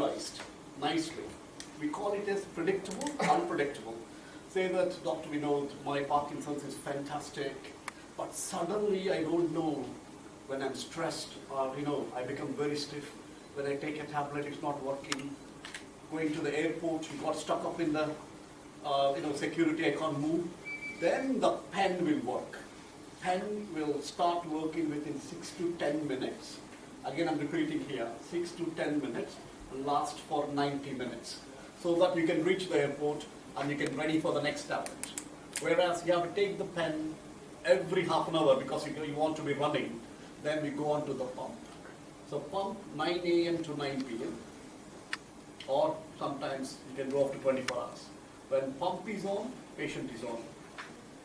categorized nicely. We call it as predictable, unpredictable. Say that, Dr. Vinod, my Parkinson's is fantastic, but suddenly I don't know when I'm stressed or, I become very stiff. When I take a tablet, it's not working. Going to the airport, you got stuck up in the, security, I can't move. Then the pen will work. Pen will start working within 6 to 10 minutes. Again, I'm repeating here, 6 to 10 minutes, and last for 90 minutes. So that you can reach the airport and you get ready for the next tablet. Whereas you have to take the pen every half an hour because you want to be running. Then we go on to the pump. So pump 9 a.m. to 9 p.m. or sometimes you can go up to 24 hours. When pump is on, patient is on.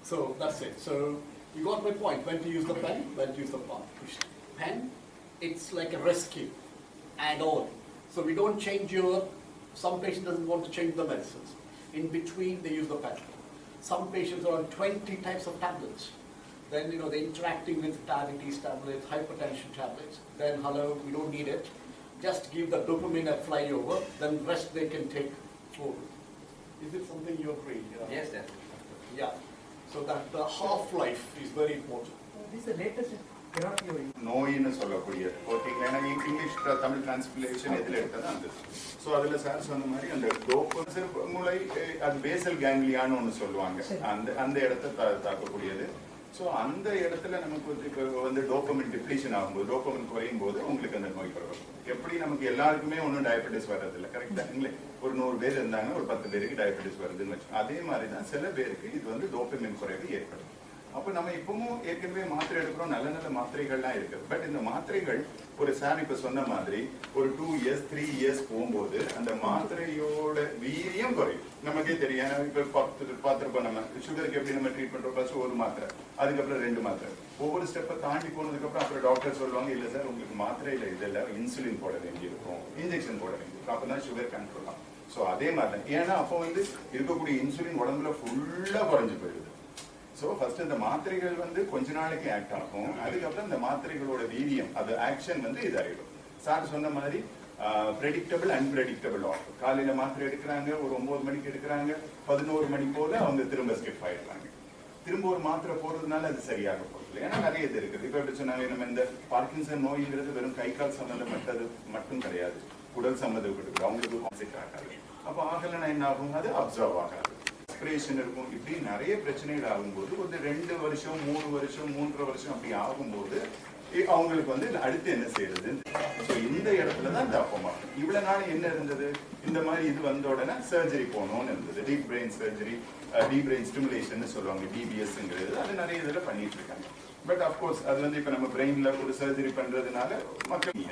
So that's it. So you got my point. When to use the pen, when to use the pump. Pen, it's like a rescue, add-on. So we don't change some patient doesn't want to change the medicines. In between, they use the pen. Some patients are on 20 types of tablets. Then, they're interacting with diabetes tablets, hypertension tablets. Then, hello, we don't need it. Just give the dopamine a flyover, then rest they can take forward. Is it something you agree? Yes, definitely. Yeah. So that the half-life is very important. This is the latest therapy. நோயின்னு சொல்லக்கூடியது ஓகேங்களா. ஏன்னா English Tamil டிரான்ஸ்பிளேஷன் எதில் எடுத்தது அந்த so அதில் sir சொன்ன மாதிரி அந்த மூளை அது பேசல் கேங்லியான்னு ஒன்று சொல்லுவாங்க. அந்த இடத்த தாக்கக்கூடியது. ஸோ அந்த இடத்துல நமக்கு இப்போ டோபமின் டிப்ளீஷன் ஆகும்போது டோபமின் குறையும் போது உங்களுக்கு அந்த நோய் பரவும். எப்படி நமக்கு எல்லாருக்குமே ஒன்றும் டயபெட்டிஸ் வர்றதில்லை, கரெக்டாங்களே. ஒரு 100 பேர் இருந்தாங்க, ஒரு 10 பேருக்கு டயபெட்டிஸ் வருதுன்னு வச்சு. அதே மாதிரி தான் சில பேருக்கு இது டோபமின் குறைவு ஏற்படும். அப்போ நம்ம இப்பவும் ஏற்கனவே மாத்திரை எடுக்கிறோம், நல்ல நல்ல மாத்திரைகள்லாம் இருக்குது. பட் இந்த மாத்திரைகள் ஒரு சார் இப்போ சொன்ன மாதிரி ஒரு 2 இயர்ஸ் 3 இயர்ஸ் போகும்போது அந்த மாத்திரையோட வீரியம் குறையும். நமக்கே தெரியும். இப்போ பார்த்துருப்போம், நம்ம சுகருக்கு எப்படி நம்ம ட்ரீட் பண்ணுறோம், ஃபர்ஸ்ட் ஒரு மாத்திரை, அதுக்கப்புறம் 2 மாத்திரை. ஒவ்வொரு ஸ்டெப்பை தாண்டி போனதுக்கப்புறம் அப்புறம் டாக்டர் சொல்லுவாங்க, இல்லை சார் உங்களுக்கு மாத்திரையில் இதெல்லாம் இன்சுலின் போட வேண்டியிருக்கும், இன்ஜெக்ஷன் போட வேண்டியிருக்கும், அப்போ தான் சுகர் கண்ட்ரோல் ஆகும். ஸோ அதே மாதிரி தான். ஏன்னா அப்போ இருக்கக்கூடிய இன்சுலின் உடம்புல ஃபுல்லாக குறைஞ்சி போயிடுது. ஸோ ஃபர்ஸ்ட் இந்த மாத்திரைகள் கொஞ்ச நாளைக்கு ஆக்ட் ஆகும். அதுக்கப்புறம் இந்த மாத்திரைகளோட வீரியம், அது ஆக்ஷன் இதாகிடும். சார் சொன்ன மாதிரி ப்ரெடிக்டபிள் அன்பிரெடிக்டபிள் ஆகும். காலையில மாத்திரை எடுக்கிறாங்க, ஒரு 9 மணிக்கு எடுக்கிறாங்க, 11 மணி போல அவங்க திரும்ப ஸ்கிப் ஆயிடுறாங்க. திரும்ப ஒரு மாத்திரை போடுறதுனால அது சரியாக போகுது. ஏன்னா நிறைய இது இருக்குது. இப்போ எப்படி சொன்னாங்க, நம்ம இந்த பார்க்கின்சன் நோய்ங்கிறது வெறும் கை கால் சம்மந்தப்பட்டது மட்டும் கிடையாது, உடல் சம்மந்தப்பட்டது. அவங்களுக்கு கான்செப்ட் ஆகாது. அப்போ ஆகலைன்னா என்ன ஆகும், அது அப்சர்வ் ஆகாது, இருக்கும். இப்படி நிறைய பிரச்சனைகள் ஆகும்போது ஒரு 2 வருஷம் 3 வருஷம் 3.5 வருஷம் அப்படி ஆகும்போது அவங்களுக்கு அடுத்து என்ன செய்யறது. ஸோ இந்த இடத்துல தான் தப்பமா இவ்வளவு நாள் என்ன இருந்தது, இந்த மாதிரி இது வந்த உடனே சர்ஜரி போகணும்னு இருந்தது. Deep brain surgery, deep brain stimulation சொல்லுவாங்க, டிபிஎஸ்ங்கிறது. அது நிறைய இதில் பண்ணிட்டு இருக்காங்க. பட் அப்கோர்ஸ் அது இப்போ நம்ம பிரெயின்ல ஒரு சர்ஜரி பண்றதுனால மக்கள்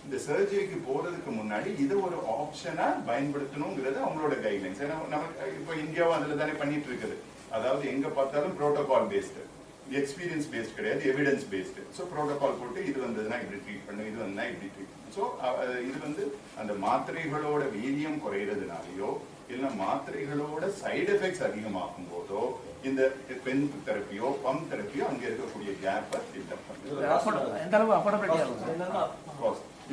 இந்த சர்ஜரிக்கு போறதுக்கு முன்னாடி இதை ஒரு ஆப்ஷனா பயன்படுத்தணுங்கிறது அவங்களோட கைட்லைன்ஸ். ஏன்னா நமக்கு இப்போ இந்தியாவும் அதுல தானே பண்ணிட்டு இருக்குது. அதாவது எங்க பார்த்தாலும் ப்ரோட்டோகால் பேஸ்டு, எக்ஸ்பீரியன்ஸ் பேஸ்ட் கிடையாது, எவிடன்ஸ் பேஸ்டு. ஸோ ப்ரோட்டோகால் போட்டு இது வந்ததுன்னா இப்படி ட்ரீட் பண்ணு, இது வந்ததுன்னா இப்படி ட்ரீட். ஸோ இது அந்த மாத்திரைகளோட வீரியம் குறையிறதுனாலயோ இல்லை மாத்திரைகளோட சைடு எஃபெக்ட்ஸ் அதிகமாகும் போதோ இந்த பென் தெரப்பியோ பம்ப் தெரப்பியோ அங்க இருக்கக்கூடிய கேப்பை ஃபில் பண்ணுறது.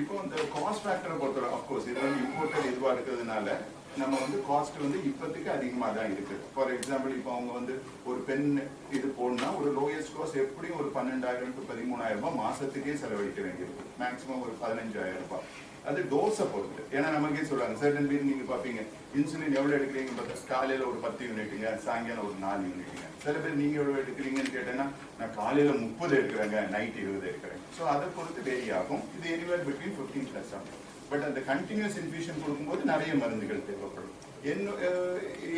இப்போ இந்த காஸ்ட் ஃபேக்டரை பொறுத்தவரை அப்கோர்ஸ் இது இம்போர்ட்டட் இதுவாக இருக்கிறதுனால நம்ம காஸ்ட் இப்போதைக்கு அதிகமாக தான் இருக்குது. ஃபார் எக்ஸாம்பிள் இப்போ அவங்க ஒரு பென் இது போடணும்னா ஒரு லோயஸ்ட் காஸ்ட் எப்படியும் ஒரு 12,000 to 13,000 ரூபாய் மாசத்துக்கே செலவழிக்க வேண்டியிருக்கும். மேக்ஸிமம் ஒரு 15,000 ரூபாய். அது டோஸை பொறுத்து. ஏன்னா நமக்கே சொல்றாங்க, சர்டன் பேர் நீங்க பாப்பீங்க இன்சுலின் எவ்வளவு எடுக்கிறீங்க பார்த்தா காலையில ஒரு 10 யூனிட்டுங்க, சாயங்காலம் ஒரு 4 யூனிட்டுங்க. சில பேர் நீங்க எவ்வளவு எடுக்கிறீங்கன்னு கேட்டேன்னா நான் காலையில 30 எடுக்கிறேங்க, நைட் 20 எடுக்கிறேன். ஸோ அதை பொறுத்து வேரி ஆகும். இது எனிவேர் பிட்வீன் 15+ ஆகும். பட் அந்த கண்டினியூஸ் இன்ஃபியூஷன் கொடுக்கும்போது நிறைய மருந்துகள் தேவைப்படும்.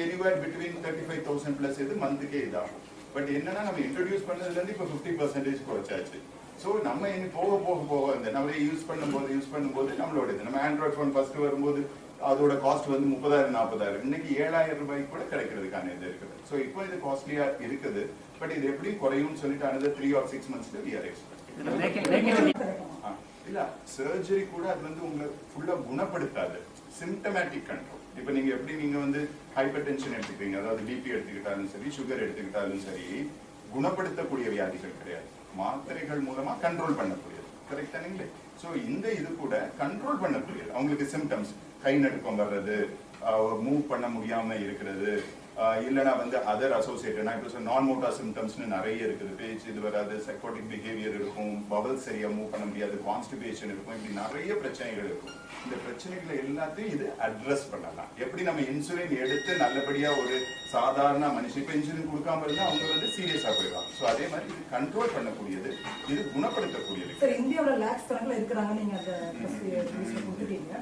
எனிவேர் பிட்வீன் 35,000+ இது மந்த்துக்கே இதாகும். பட் என்னன்னா நம்ம இன்ட்ரோடியூஸ் பண்ணதுலேருந்து இப்போ 50% குறைச்சாச்சு. ஸோ நம்ம இனி போக போக போக நம்மளே யூஸ் பண்ணும்போது நம்மளோட இது நம்ம ஆண்ட்ராய்ட் ஃபோன் ஃபர்ஸ்ட் வரும்போது அதோட காஸ்ட் 30,000 40,000, இன்னைக்கு 7,000 ரூபாய்க்கு கூட கிடைக்கிறதுக்கான இது இருக்குது. ஸோ இப்போ இது காஸ்ட்லியா இருக்குது. பட் இது எப்படி குறையும்னு சொல்லிட்டு another 3 or 6 months we are expecting. இல்ல சர்ஜரி கூட அது உங்களை ஃபுல்லா குணப்படுத்தாது, சிம்டமேட்டிக் கண்ட்ரோல். இப்போ நீங்க எப்படி நீங்க ஹைப்பர் டென்ஷன் எடுத்துக்கிறீங்க, அதாவது பிபி எடுத்துக்கிட்டாலும் சரி, சுகர் எடுத்துக்கிட்டாலும் சரி, குணப்படுத்தக்கூடிய வியாதிகள் கிடையாது, மாத்திரைகள் மூலமா கண்ட்ரோல் பண்ணக்கூடியது. கரெக்ட் தானீங்களே? ஸோ இந்த இது கூட கண்ட்ரோல் பண்ணக்கூடியது. அவங்களுக்கு சிம்டம்ஸ் கை நடுக்கம் வர்றது, மூவ் பண்ண முடியாம இருக்கிறது, இல்லைனா வந்து அதர் அசோசியேட்டட் நான் இப்போ நான் மோட்டார் சிம்டம்ஸ்னு நிறைய இருக்குது. பேச்சு இது வராது, சைக்கோட்டிக் பிஹேவியர் இருக்கும், பவல் சரியா மூவ் பண்ண முடியாது, கான்ஸ்டிபேஷன் இருக்கும், இப்படி நிறைய பிரச்சனைகள் இருக்கும். இந்த பிரச்சனைகளை எல்லாத்தையும் இது அட்ரஸ் பண்ணலாம். எப்படி நம்ம இன்சுலின் எடுத்து நல்லபடியா ஒரு சாதாரண மனுஷன் இப்போ இன்சுலின் கொடுக்காம இருந்தால் அவங்க வந்து சீரியஸா போயிடுவாங்க. ஸோ அதே மாதிரி இது கண்ட்ரோல் பண்ணக்கூடியது, இது குணப்படுத்தக்கூடியது. சார் இந்தியாவோட லேக்ஸ் கணக்கில் இருக்கிறாங்க, நீங்க அந்த கொடுத்துட்டீங்க.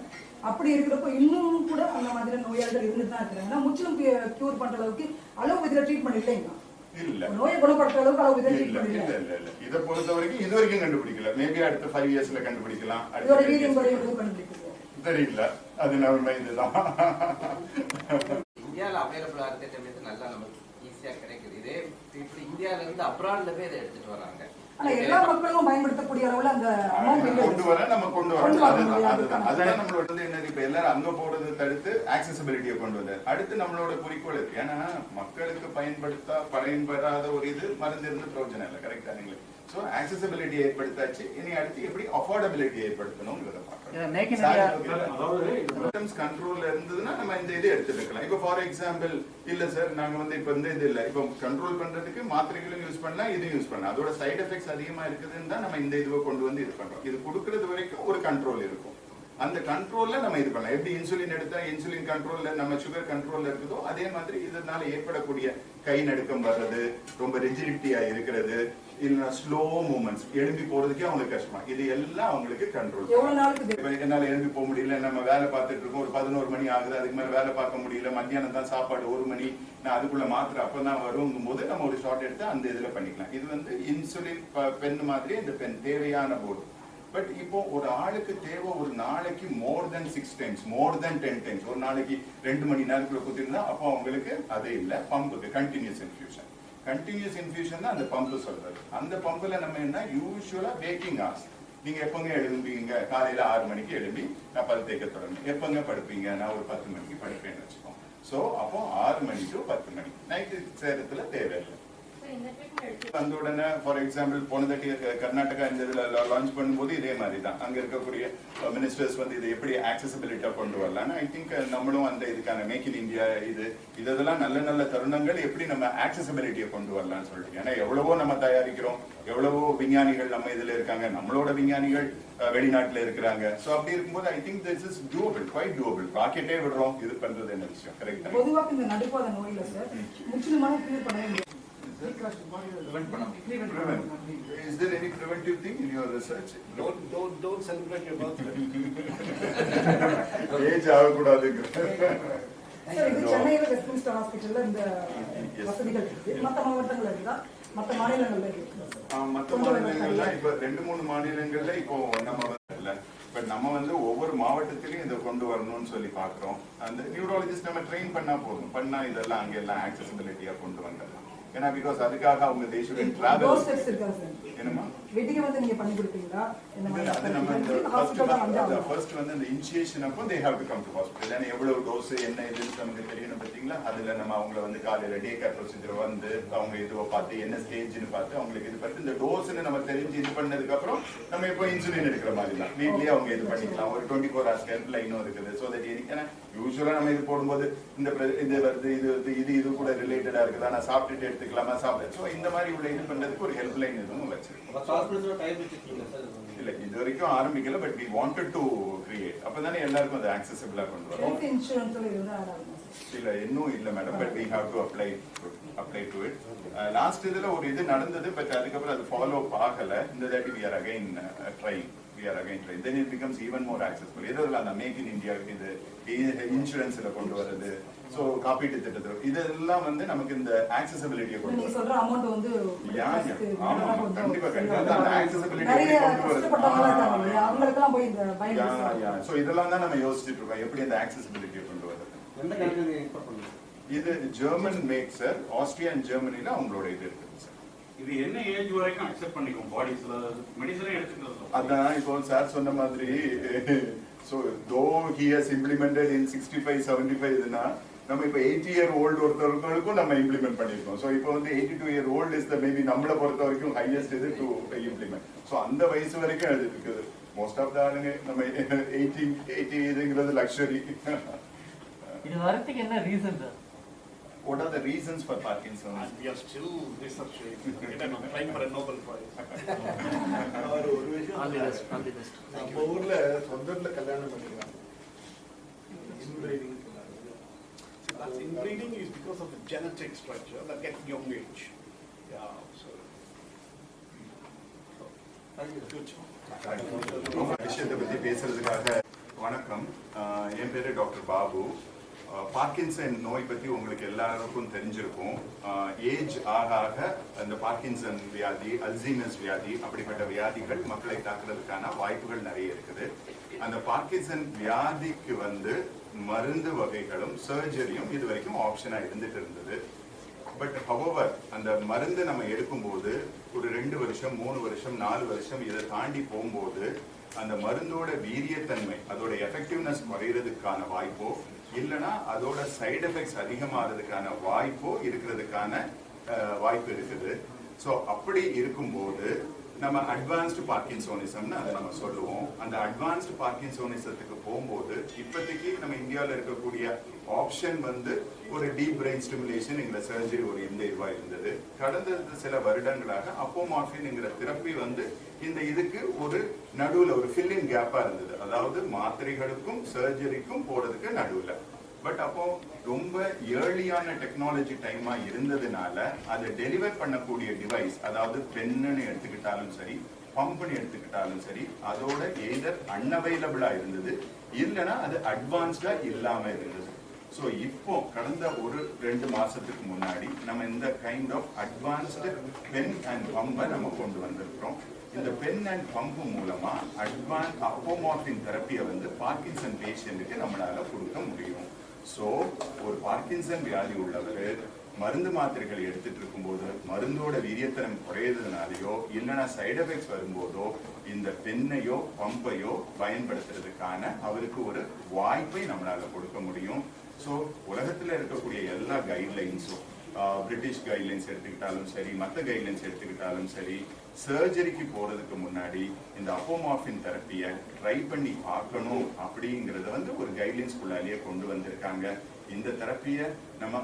அப்படி இருக்கிறப்போ இன்னும் கூட அந்த மாதிரி நோயாளிகள் இருந்துட்டு தான் இருக்கிறாங்க. முற்றிலும் கியூர் பண்ற அளவுக்கு அலோபதியில ட்ரீட்மெண்ட் இல்லைங்களா? இல்ல, நோயை குணப்படுத்துற அளவுக்கு அலோபதியில ட்ரீட்மெண்ட் இல்ல. இதை பொறுத்த வரைக்கும் இது வரைக்கும் கண்டுபிடிக்கல. மேபி அடுத்த 5 இயர்ஸ்ல கண்டுபிடிக்கலாம். இதோட வீரியம் கண்டுபிடிக்கலாம் தெரியல. அது நம்ம இதுதான் இந்தியாவில் அவைலபிளா இருக்க நல்லா நமக்கு ஈஸியா கிடைக்குது. இதே இப்படி இந்தியாவில இருந்து அப்ராட்ல போய் இதை எடுத்துட்டு வராங்க. ஆனா எல்லா மக்களும் பயன்படுத்தக்கூடிய அளவுல அந்த கொண்டு வர அதுதான் நம்மளோட வந்து என்னது, இப்ப எல்லாரும் அங்க போறது தடுத்து ஆக்சசிபிலிட்டியை கொண்டு வர அடுத்து நம்மளோட குறிக்கோள் இருக்கு. ஏன்னா மக்களுக்கு பயன்படாத ஒரு இது மருந்து இருந்து பிரயோஜனம் இல்லை. கரெக்டா நீங்க? சோ ஆக்சசிபிலிட்டி ஏற்படுத்தாச்சு. இனி அடுத்து எப்படி அஃபோர்டபிலிட்டி ஏற்படுத்தணும்ங்கிறத பார்க்கணும். கண்ட்ரோல்ல இருந்ததுன்னா நம்ம இந்த இது எடுத்துக்கலாம். இப்போ ஃபார் எக்ஸாம்பிள் இல்ல சார் நாங்க வந்து இப்ப இந்த இது இல்ல, இப்போ கண்ட்ரோல் பண்றதுக்கு மாத்திரைகளும் யூஸ் பண்ணலாம், இது யூஸ் பண்ணலாம், அதோட சைடு எஃபெக்ட்ஸ் அதிகமா இருக்குதுன்னு தான் நம்ம இந்த இதுவை கொண்டு வந்து இது பண்றோம். இது கொடுக்கறது வரைக்கும் ஒரு கண்ட்ரோல் இருக்கும். அந்த கண்ட்ரோல்ல நம்ம இது பண்ணலாம். எப்படி இன்சுலின் எடுத்தா இன்சுலின் கண்ட்ரோல்ல நம்ம சுகர் கண்ட்ரோல்ல இருக்குதோ அதே மாதிரி இதனால ஏற்படக்கூடிய கை நடுக்கம் வர்றது, ரொம்ப ரிஜிடிட்டியா இருக்கிறது, இல்லைன்னா ஸ்லோ மூவ்மெண்ட்ஸ், எழும்பி போறதுக்கே அவங்களுக்கு கஷ்டமா, இது எல்லாம் அவங்களுக்கு கண்ட்ரோல். என்னால எழும்பி போக முடியல, நம்ம வேலை பார்த்துட்டு இருக்கோம், ஒரு 11 மணி ஆகுது, அதுக்கு மேல வேலை பார்க்க முடியல, மத்தியானம் தான் சாப்பாடு 1 மணி, நான் அதுக்குள்ள மாத்திரை அப்பதான் வருங்கும் போது நம்ம ஒரு ஷார்ட் எடுத்து அந்த இதுல பண்ணிக்கலாம். இது வந்து இன்சுலின் பென் மாதிரி இந்த பென் தேவையான போர்டு. பட் இப்போ ஒரு ஆளுக்கு தேவை ஒரு நாளைக்கு மோர் தென் 6 டைம்ஸ், மோர் தென் 10 டைம்ஸ், ஒரு நாளைக்கு 2 மணி நேரத்துல குத்திருந்தா அப்போ அவங்களுக்கு அது இல்லை. பம்புக்கு கண்டினியூஸ் இன்ஃபியூஷன், கண்டினியூஸ் இன்ஃபியூஷன் தான் அந்த பம்பு சொல்றது. அந்த பம்புல நம்ம என்ன யூஸ்வலா வேக்கிங் ஹார்ஸ், நீங்க எப்பங்க எழும்பீங்க? காலையில 6 மணிக்கு எழும்பி நான் பல் தேய்க்க தொடங்கணும். எப்பங்க படுப்பீங்க? நான் ஒரு 10 மணிக்கு படுப்பேன்னு வச்சுக்கோம். சோ அப்போ 6 மணி டு 10 மணி நைட்டு சேரத்துல தேவையில்லை. வந்த உடனே ஃபார் எக்ஸாம்பிள் போன தட்டி கர்நாடகா இந்த இதுல லான்ச் பண்ணும்போது இதே மாதிரி தான் அங்க இருக்கக்கூடிய மினிஸ்டர்ஸ் வந்து இதை எப்படி ஆக்சசிபிலிட்டா கொண்டு வரலாம்னு ஐ திங்க் நம்மளும் அந்த இதுக்கான மேக் இன் இந்தியா இதெல்லாம் நல்ல நல்ல தருணங்கள் எப்படி நம்ம ஆக்சசிபிலிட்டியை கொண்டு வரலாம்னு சொல்லிட்டு. ஏன்னா எவ்வளவோ நம்ம தயாரிக்கிறோம், எவ்வளவோ விஞ்ஞானிகள் நம்ம இதுல இருக்காங்க, நம்மளோட விஞ்ஞானிகள் வெளிநாட்டுல இருக்கிறாங்க. சோ அப்படி இருக்கும்போது I think this is doable, quite doable. ராக்கெட்டே விடுறோம், இது பண்றது என்ன விஷயம்? கரெக்ட். பொதுவாக இந்த நடுப்பாத நோயில சார் முற்றிலுமாக கிளியர் பண்ண முடியும். Is there any preventive thing in your research? Don't celebrate your birthday. Age ஆகக்கூடாது. சார் இது சென்னையில வெஸ்ட்மின்ஸ்டர் ஹாஸ்பிட்டல்ல இந்த வசதிகள் இருக்கு. மற்ற மாவட்டங்கள்ல இருக்கா? மற்ற மாநிலங்கள்ல இருக்கு? மற்ற மாநிலங்கள்ல இப்ப 2-3 மாநிலங்கள்ல இப்போ நம்ம பட் நம்ம வந்து ஒவ்வொரு மாவட்டத்திலையும் இதை கொண்டு வரணும்னு சொல்லி பாக்குறோம். அந்த நியூரோலஜிஸ்ட் நம்ம ட்ரெயின் பண்ணா போதும், பண்ணா இதெல்லாம் அங்க எல்லாம் ஆக்சசிபிலிட்டியா கொண்டு வந்துடலாம். ஏன்னா பிகாஸ் அதுக்காக அவங்க தேசுடன் டிராவல் என்னமா வெட்டிங்க வந்து நீங்க பண்ணி கொடுப்பீங்களா? அது நம்ம ஃபர்ஸ்ட் வந்து அந்த இனிஷியேஷன் அப்போ they have to come to hospital. ஏன்னா எவ்வளவு டோஸ் என்ன இதுன்னு நமக்கு தெரியணும் பார்த்தீங்களா? அதுல நம்ம அவங்கள வந்து காலையில டே கேர் ப்ரொசீஜர் வந்து அவங்க இதுவை பார்த்து என்ன ஸ்டேஜ்னு பார்த்து அவங்களுக்கு இது பார்த்து இந்த டோஸ்ன்னு நம்ம தெரிஞ்சு இது பண்ணதுக்கு அப்புறம் நம்ம இப்போ இன்சுலின் எடுக்கிற மாதிரி தான் வீட்லயே அவங்க இது பண்ணிக்கலாம். ஒரு 24 hours ஹெல்ப் லைனும் இருக்குது. ஸோ தட் ஏன்னா யூஸ்வலா நம்ம இது போடும்போது இந்த இது வருது, இது கூட ரிலேட்டடா இருக்குதா, நான் சாப்பிட்டுட்டு எடுத்துக்கலாமா சாப்பிட்டு. ஸோ இந்த மாதிரி உள்ள இது பண்றதுக்கு ஒரு ஹெல்ப் லைன் எதுவும் வச்சிருக்கோம். இல்ல இது வரைக்கும் ஆரம்பிக்கல, but we wanted to create. அப்பதானே எல்லாருக்கும் அது ஆக்சசிபிளா கொண்டு வரோம். இல்ல இன்னும் இல்ல madam, but we have to apply to it. Last இதுல ஒரு இது நடந்தது, பட் அதுக்கப்புறம் அது ஃபாலோ ஆகல. இந்த தாட்டி we are again trying. Then it becomes even more accessible. இதெல்லாம் அந்த மேக் இன் இந்தியா இது இன்சூரன்ஸ்ல கொண்டு வரது, சோ காப்பீட்டு திட்டத்தில் இதெல்லாம் வந்து நமக்கு இந்த ஆக்சசிபிலிட்டியை கொண்டு நீங்க சொல்ற அமௌண்ட் வந்து கண்டிப்பா அந்த ஆக்சசிபிலிட்டி கொண்டு வரது அவங்களுக்கெல்லாம் போய் இந்த பயன். சோ இதெல்லாம் தான் நம்ம யோசிச்சுட்டு இருக்கோம், எப்படி அந்த ஆக்சசிபிலிட்டியை கொண்டு வரது. எந்த கண்ட்ரில இம்போர்ட் பண்ணுவீங்க? இது German make sir, Austria and ஜெர்மனில அவங்களோட இது இருக்குது சார். இது என்ன ஏஜ் வரைக்கும் அக்செப்ட் பண்ணிக்கும் பாடிஸ்ல மெடிசனே எடுத்துக்கிறது? அதான் இப்போ சார் சொன்ன மாதிரி so though he has implemented in 65-75 இதுனா நம்ம இப்போ 80-year-old ஒருத்தருக்கும் நம்ம இம்ப்ளிமெண்ட் பண்ணிருக்கோம். ஸோ இப்போ வந்து 82-year-old இஸ் த மேபி நம்மளை பொறுத்த வரைக்கும் ஹையஸ்ட் இது டு இம்ப்ளிமெண்ட். ஸோ அந்த வயசு வரைக்கும் அது இருக்குது. மோஸ்ட் ஆஃப் த ஆளுங்க நம்ம 80 இதுங்கிறது லக்ஸரி. இது வரதுக்கு என்ன reason sir? What are the reasons for Parkinson's? And we are still researching. I'm applying for a Nobel Prize. ஒரு விஷயம் நம்ம ஊர்ல சொந்தத்துல கல்யாணம் பண்ணிக்கிறாங்க. Inbreeding. That's inbreeding is because of the genetic structure that gets young age. Yeah, so. Good. விஷயத்தை பத்தி பேசுறதுக்காக வணக்கம். என் பேரு டாக்டர் பாபு. பார்க்கின்சன் நோய் பத்தி உங்களுக்கு எல்லாருக்கும் தெரிஞ்சிருக்கும். ஏஜ் ஆக ஆக அந்த பார்க்கின்சன் வியாதி, அல்சீமர்ஸ் வியாதி, அப்படிப்பட்ட வியாதிகள் மக்களை தாக்குறதுக்கான வாய்ப்புகள் நிறைய இருக்குது. அந்த பார்க்கின்சன் வியாதிக்கு மருந்து வகைகளும் சர்ஜரியும் இது வரைக்கும் ஆப்ஷனா இருந்துட்டு இருந்தது. பட் ஹவவர் அந்த மருந்து நம்ம எடுக்கும்போது ஒரு 2 வருஷம் 3 வருஷம் 4 வருஷம் இதை தாண்டி போகும்போது அந்த மருந்தோட வீரியத்தன்மை, அதோட எஃபெக்டிவ்னஸ் குறையிறதுக்கான வாய்ப்போ இல்லைன்னா அதோட சைடு எஃபெக்ட்ஸ் அதிகமாகிறதுக்கான வாய்ப்போ இருக்கிறதுக்கான வாய்ப்பு இருக்குது. ஸோ அப்படி இருக்கும்போது நம்ம அட்வான்ஸ்டு பார்க்கின்சோனிசம்னு அதை நம்ம சொல்லுவோம். அந்த அட்வான்ஸ்டு பார்க்கின்சோனிசத்துக்கு போகும்போது இப்போதைக்கு நம்ம இந்தியாவில் இருக்கக்கூடிய ஆப்ஷன் ஒரு டீப் பிரெயின் ஸ்டிமுலேஷன் எங்களை சர்ஜரி ஒரு இந்த இதுவாக இருந்தது. கடந்த சில வருடங்களாக அப்போமார்பின்ங்கிற தெரப்பி இந்த இதுக்கு ஒரு நடுவில் ஒரு ஃபில்லிங் கேப்பா இருந்தது. அதாவது மாத்திரைகளுக்கும் சர்ஜரிக்கும் போறதுக்கு நடுவில். பட் அப்போ ரொம்ப ஏர்லியான டெக்னாலஜி டைமா இருந்ததுனால அதை டெலிவர் பண்ணக்கூடிய டிவைஸ், அதாவது பென்னு எடுத்துக்கிட்டாலும் சரி, பம்புன்னு எடுத்துக்கிட்டாலும் சரி, அதோட எய்தர் அன்அவைலபிளா இருந்தது இல்லைன்னா அது அட்வான்ஸ்டா இல்லாம இருந்தது. ஸோ இப்போ கடந்த ஒரு 2 மாசத்துக்கு முன்னாடி நம்ம இந்த kind of advanced pen and பம்பை நம்ம கொண்டு வந்திருக்கிறோம். இந்த பென் அண்ட் பம்பு மூலமா அட்வான்ஸ் அப்போமார்பின் தெரப்பியை பார்க்கின்சன் பேஷண்ட்டுக்கு நம்மளால கொடுக்க முடியும். ஸோ ஒரு பார்க்கின்சன் வியாதி உள்ளவர் மருந்து மாத்திரைகள் எடுத்துட்டு இருக்கும்போது மருந்தோட வீரியத்தனம் குறையதுனாலையோ இல்லைன்னா சைடு எஃபெக்ட்ஸ் வரும்போதோ இந்த பெண்ணையோ பம்பையோ பயன்படுத்துறதுக்கான அவருக்கு ஒரு வாய்ப்பை நம்மளால கொடுக்க முடியும். ஸோ உலகத்தில் இருக்கக்கூடிய எல்லா கைட்லைன்ஸும், பிரிட்டிஷ் கைட்லைன்ஸ் எடுத்துக்கிட்டாலும் சரி, மற்ற கைட்லைன்ஸ் எடுத்துக்கிட்டாலும் சரி, சர்ஜரிக்கு போறதுக்கு முன்னாடி இந்த அப்போமார்பின் தெரப்பியை ட்ரை பண்ணி பார்க்கணும் அப்படிங்கறத ஒரு கைட்லைன்ஸ்குள்ளாலேயே கொண்டு வந்திருக்காங்க. இந்த தெரப்பியை நம்ம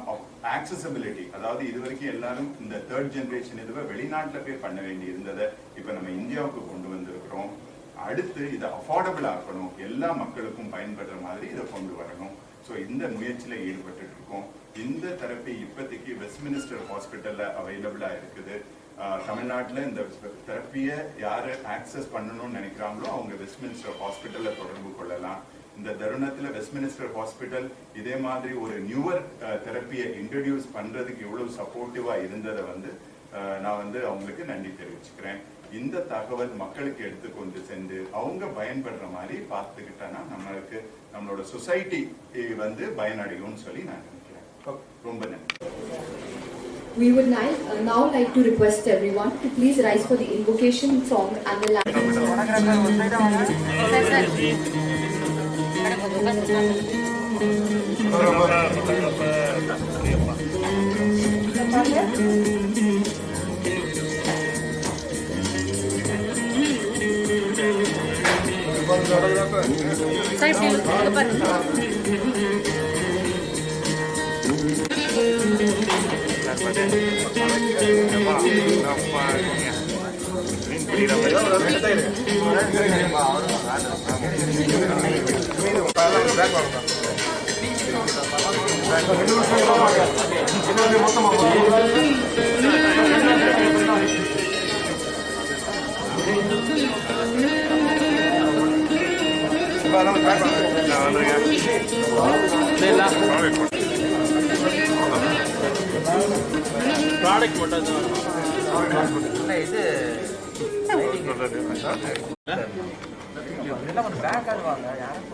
ஆக்சசபிலிட்டி, அதாவது இது வரைக்கும் எல்லாரும் இந்த 3rd ஜெனரேஷன் இதுவை வெளிநாட்டில் போய் பண்ண வேண்டி இருந்ததை இப்போ நம்ம இந்தியாவுக்கு கொண்டு வந்திருக்கிறோம். அடுத்து இதை அஃபோர்டபுள் ஆக்கணும், எல்லா மக்களுக்கும் பயன்படுற மாதிரி இதை கொண்டு வரணும். ஸோ இந்த முயற்சியில ஈடுபட்டு இருக்கோம். இந்த தெரப்பி இப்போதைக்கு வெஸ்ட்மினிஸ்டர் ஹாஸ்பிட்டல்ல அவைலபிளா இருக்குது. தமிழ்நாட்டில் இந்த தெரப்பியை யாரு ஆக்சஸ் பண்ணணும்னு நினைக்கிறாங்களோ அவங்க வெஸ்ட்மினிஸ்டர் ஹாஸ்பிட்டல்ல தொடர்பு கொள்ளலாம். இந்த தருணத்தில் வெஸ்ட்மினிஸ்டர் ஹாஸ்பிட்டல் இதே மாதிரி ஒரு நியூவர் தெரப்பியை இன்ட்ரடியூஸ் பண்றதுக்கு இவ்வளவு சப்போர்ட்டிவா இருந்ததை நான் அவங்களுக்கு நன்றி தெரிவிச்சுக்கிறேன். இந்த தகவல் மக்களுக்கு எடுத்துக்கொண்டு சென்று அவங்க பயன்படுற மாதிரி பார்த்துக்கிட்டா நம்மளுக்கு நம்மளோட சொசைட்டி பயனடையும்னு சொல்லி நான் நினைக்கிறேன். ரொம்ப நன்றி. We would now like to request everyone to please rise for the invocation song and the product மட்டும் இதெல்லாம் ஒரு பேக் ஆடுவாங்க, யாரும்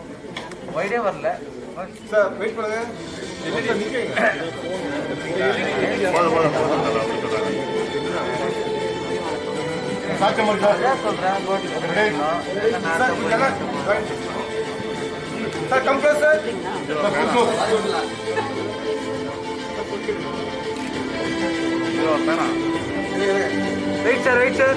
ஒயிடே வரல சார். வெயிட் பண்ணுங்க. Sir, come close, sir. Come close. Wait, sir.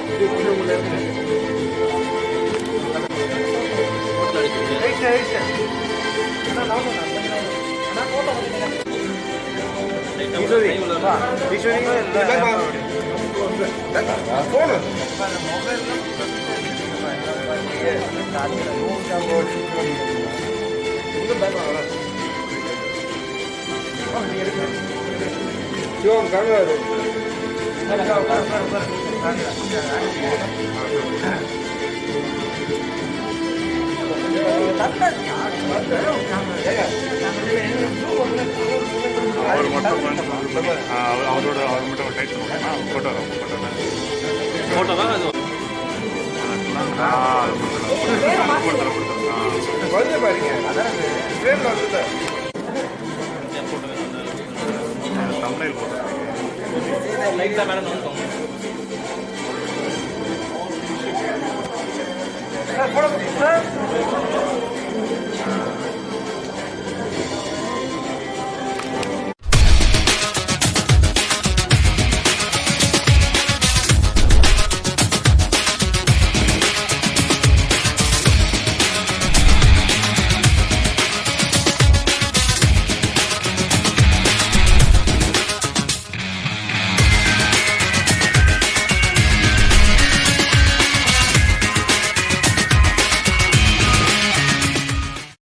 அவர் மட்டும் அவரோட அவர் மட்டும் டைப் பண்ணுவாங்க ஃபோட்டோ ஃபோட்டோ தான் அது தமிழில் போட்டோ லைட்டாக மேடம் வந்து சார்